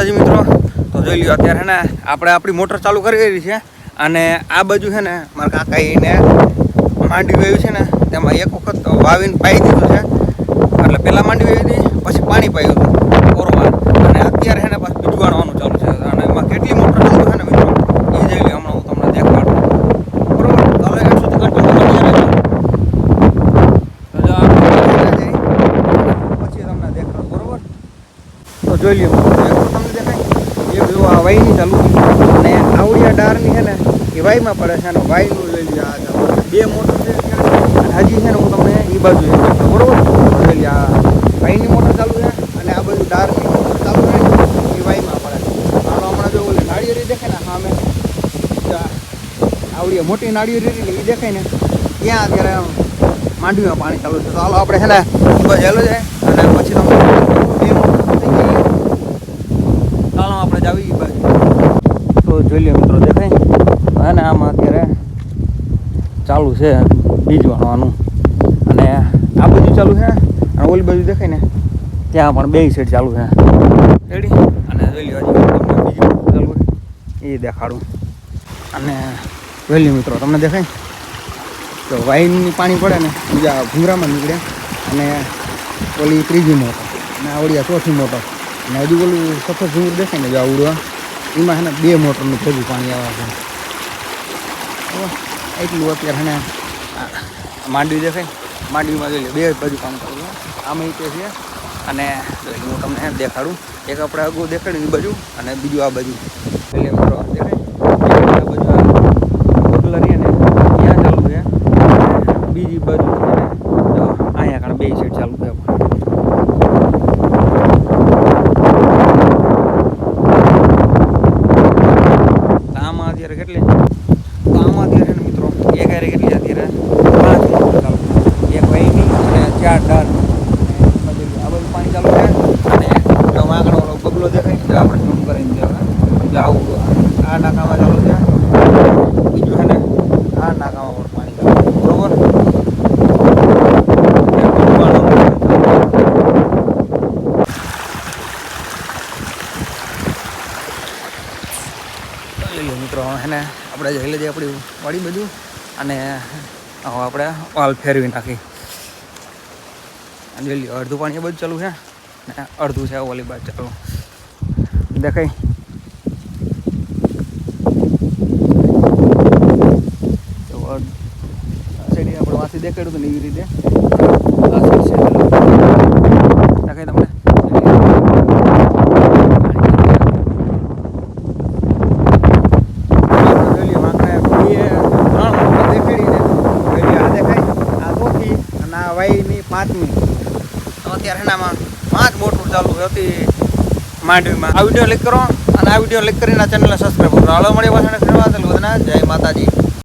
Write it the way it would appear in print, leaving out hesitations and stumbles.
માતાજી મિત્રો, તો જોઈ લ્યો અત્યારે હે ને આપણે આપણી મોટર ચાલુ કરી રહી છે અને આ બાજુ છે ને મારા કાકાઈને માંડવી વાવ્યું છે ને તેમાં એક વખત વાવીને પાઈ દીધું છે. એટલે પહેલાં માંડવી વાવી હતી, પછી પાણી પાયું હતું ઓરવા, અને અત્યારે છે ને પાછું બીજું વાળવાનું ચાલુ છે. અને એમાં કેટલી મોટર ચાલુ છે ને મિત્રો એ જોઈ લ્યો, હમણાં હું તમને દેખાડું. બરોબર, ચાલો એક સુધી કરતો પછી તમને દેખાડું. બરોબર, તો જોઈ લ્યો તમને દેખાય એ જો આ વાયની ચાલુ અને આવડિયા ડારની છે ને એ વાયમાં પડે છે. અને વાયનું જોઈ લ્યો આ બે મોટર છે હજી છે ને હું તમને એ બાજુ દેખાડું. બરોબર, જોઈ લ્યો આ વાયની મોટર ચાલુ છે અને આ બાજુ ડારની મોટર ચાલુ છે એ વાયમાં પડે છે. આનો હમણાં જો ઓલી નાળિયેરી દેખાય ને સામે આવડિયા મોટી નાળિયેરી એ દેખાય ને ત્યાં અત્યારે માંડવીમાં પાણી ચાલુ છે. તો હાલો આપણે છે ને બસ હેલો જાય અને પછી તમે ચાલો આપણે જ આવી બાજુ. તો જોઈ લો મિત્રો દેખાય હે ને આમાં અત્યારે ચાલુ છે બીજ વાળવાનું અને આ બાજુ ચાલુ છે અને ઓલી બાજુ દેખાય ને ત્યાં પણ બે સાઈડ ચાલુ છે. રેડી, અને જોઈ લો હજી તમને બીજું ચાલુ એ દેખાડું. અને જોઈ લો મિત્રો તમને દેખાય તો વાઈનની પાણી પડે ને બીજા ભૂંગરામાં નીકળે અને ઓલી ત્રીજી મોટર અને આવડિયા ચોથી મોટર અને હજુ ઓલું સફેદ ભૂંગર દેખાય ને જો આવડવા એમાં છે ને બે મોટરનું ભેગું પાણી આવે છે. એટલું અત્યારે છે ને માંડવી દેખાય, માંડવીમાં જોઈ લે બે બાજુ કામ કરું છું. આમાં તે છે અને હું તમને દેખાડું. એક આપણે અગાઉ દેખાડ્યું એ બાજુ અને બીજું આ બાજુ એટલે મિત્રો દેખાય આ બાજુ બગલરી ને ત્યાં ચાલુ છે, બીજી બાજુ અહીંયા કારણ બે સાઈડ ચાલુ છે. આમાં અત્યારે કેટલી તો આમાં અત્યારે મિત્રો એક હારે કેટલી અત્યારે 5 મોટર ચાલુ છે, એક વાયની અને 4 ડાર. આ બધું પાણી ચાલુ છે અને આગળ ઓલો બગલો દેખાય આપણે ઝૂમ કરીને આવું આ નાકામાં ચાલુ છે, બીજું છે ને આ નાકામાં પણ પાણી ચાલુ છે. બરોબર, મિત્રો હે ને આપણે જઈ લેજે આપણી વાડી બધું અને આપણે વાલ ફેરવી નાખી. જોઈ લો અડધું પાણી એ બધું ચાલુ છે ને અડધું છે ઓલી બાજુ ચાલુ દેખાય. તો સાઈડ આપણે વાંચી દેખાડ્યું હતું ને એવી રીતે આ સાઈડ છે દેખાય તમને. વાયની 5મી અત્યારે એનામાં 5 મોટર ચાલુ હતી માંડવીમાં. આ વિડીયો લાઈક કરો અને આ વિડીયો લાઈક કરીને ચેનલને સબસ્ક્રાઈબ કરો. હાલો મળીએ પાછળ જય માતાજી.